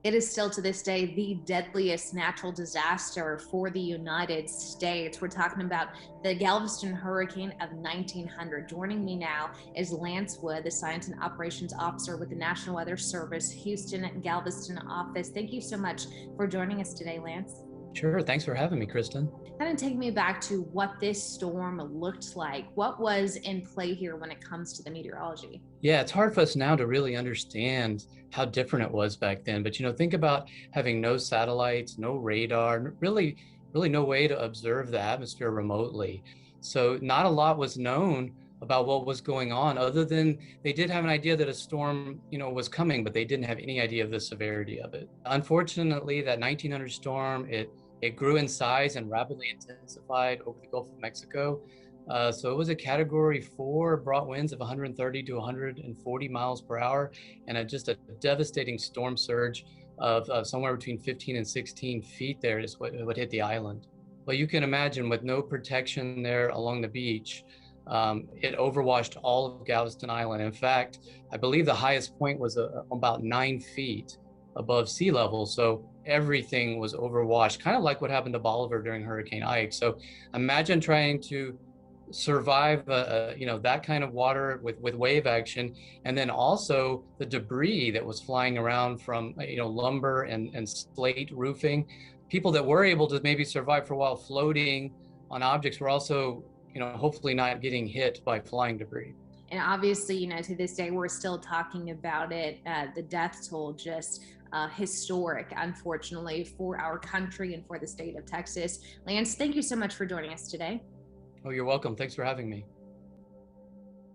It is still to this day the deadliest natural disaster for the United States. We're talking about the Galveston Hurricane of 1900. Joining me now is Lance Wood, the Science and Operations Officer with the National Weather Service Houston Galveston office. Thank you so much for joining us today, Lance. Sure. Thanks for having me, Kristen. Kind of take me back to what this storm looked like. What was in play here when it comes to the meteorology? Yeah, it's hard for us now to really understand how different it was back then. But, think about having no satellites, no radar, really no way to observe the atmosphere remotely. So not a lot was known about what was going on other than they did have an idea that a storm, was coming, but they didn't have any idea of the severity of it. Unfortunately, that 1900 storm, it grew in size and rapidly intensified over the Gulf of Mexico. So it was a Category 4, brought winds of 130 to 140 miles per hour, and just a devastating storm surge of somewhere between 15 and 16 feet there is what would hit the island. Well, you can imagine with no protection there along the beach, it overwashed all of Galveston Island. In fact, I believe the highest point was about 9 feet above sea level. So everything was overwashed, kind of like what happened to Bolivar during Hurricane Ike. So imagine trying to survive that kind of water with wave action, and then also the debris that was flying around from lumber and slate roofing. People that were able to maybe survive for a while floating on objects were also hopefully not getting hit by flying debris. And obviously, to this day, we're still talking about it. The death toll just historic, unfortunately, for our country and for the state of Texas. Lance, thank you so much for joining us today. Oh, you're welcome. Thanks for having me.